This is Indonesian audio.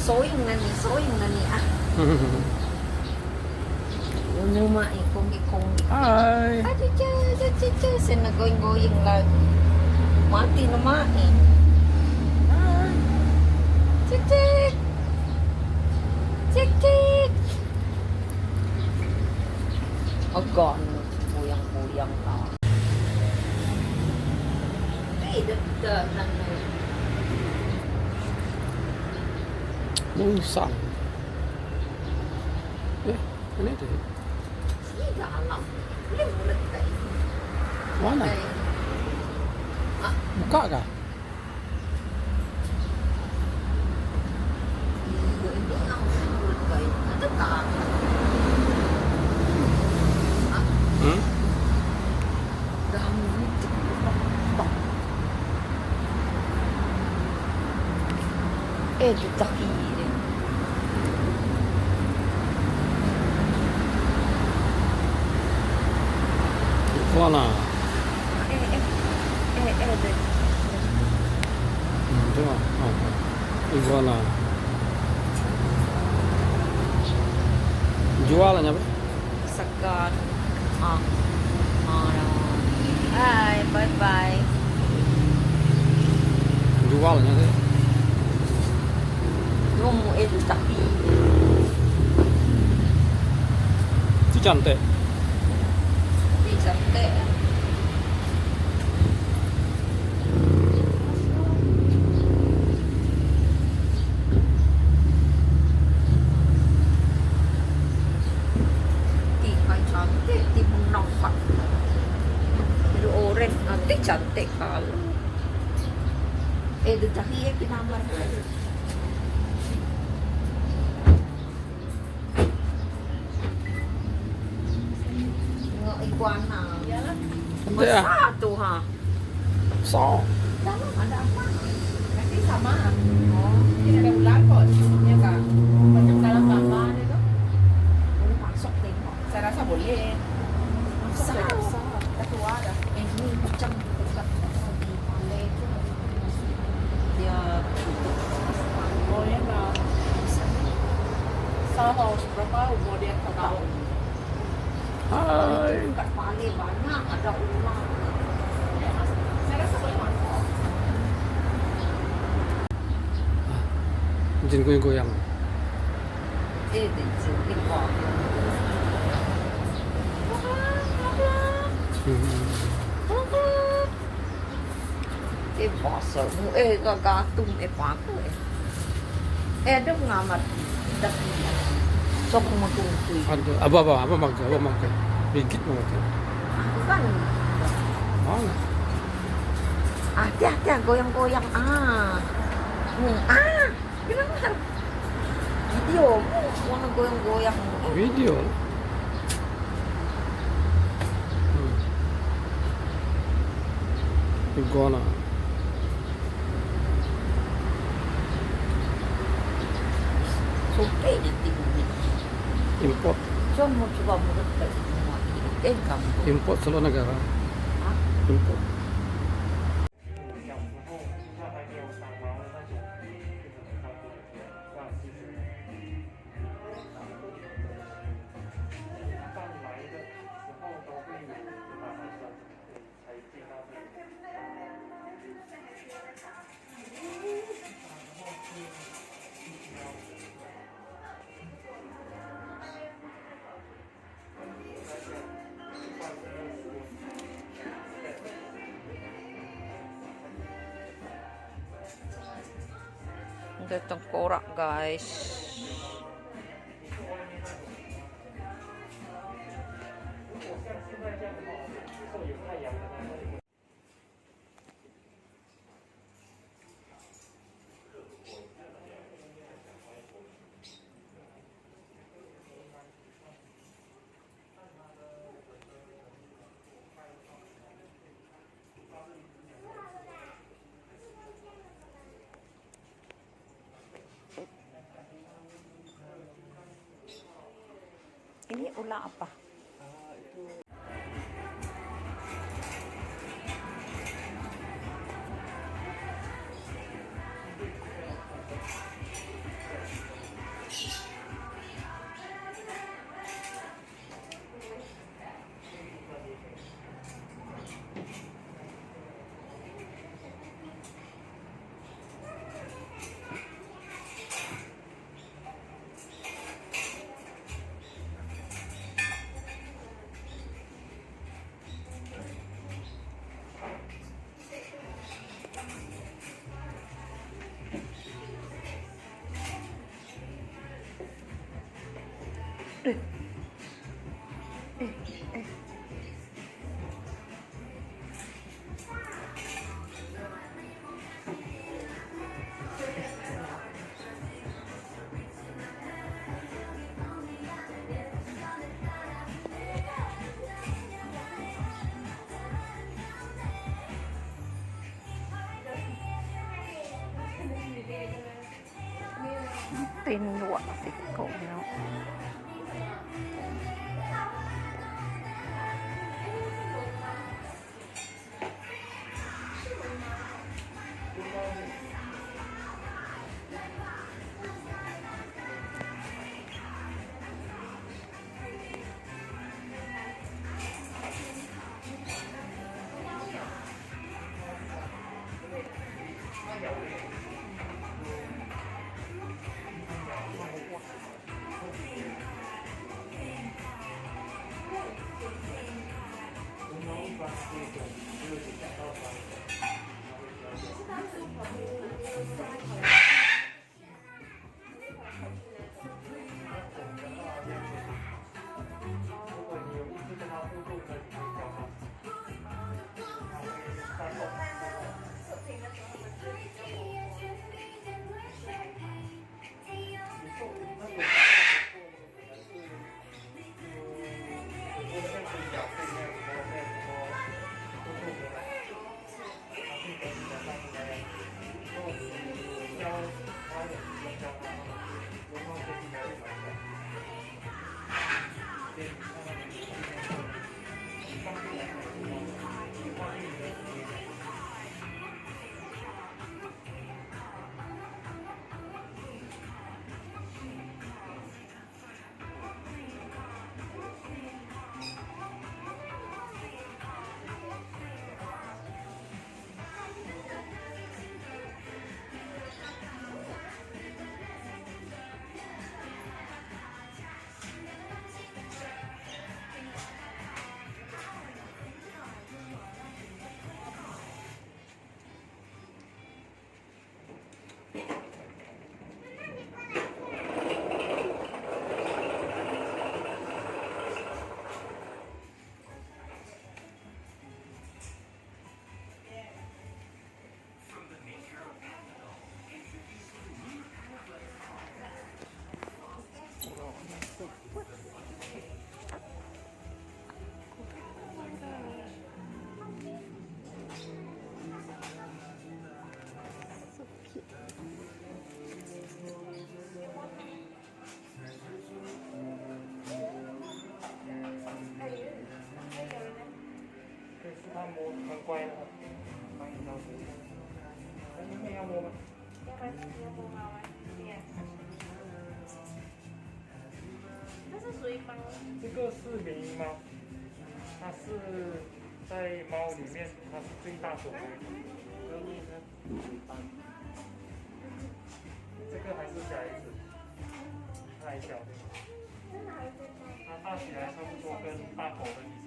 soing na ni ah. Unuma ikong. Hai. Aja, sen nagoying lang. Mati na mai. Hai. Cek. Agak puyang tau. Dah nang. Musang. Ini deh. Ini dalam. Ini mulut tadi. Mana? Buka kah? Itu yang mulut tadi. Ada tak? Dah mulut. Itu tak ini. Iguana. Deh. Tengok. Iguana. Jualannya apa? Segan. Hai, bye. Jualnya sih. Ngomong itu tapi Itu cantik. bisa teh. Cantik, timun nongkat. Biru oren, nanti cantik kalau. Itu tadi ya pinamar. Nggak iguana. Cantik ya? Satu ha. So. Dalam ada apa? Nanti sama. Ini ada ular kok di sini kan. Macam dalam gambar itu. Boleh masuk tengok. Saya rasa boleh. Masuk Besar. besar. Ketua dah. Ini macam dekat di Malay tu. Dia tutup. Oh ya enggak. Sama berapa umur dia tahun? Hai. Dekat Malay banyak ada ular. Saya rasa boleh masuk. Jin goyang-goyang. Dia di bawah. Bosor, gagatung paku ada pengamat dak sok magungkuy Ada apa makan? Ringgit makan. kan Mana? hati-hati goyang-goyang gimana video mau goyang-goyang Video. Iguana. sampai detik ini Import. cuma coba mulut dari semua ini kamu Import seluruh negara. Import. Ada tengkorak guys. Ini ular apa? ตีนหลวกสิโกเนาะถ้าโมมันไกวนะครับไม่เราซื้ออันนี้ไม่เอาโมมัน它是属于猫。这个是缅因猫，它是在猫里面它是最大种的。这个还是小孩子，它还小的，它大起来差不多跟大狗的。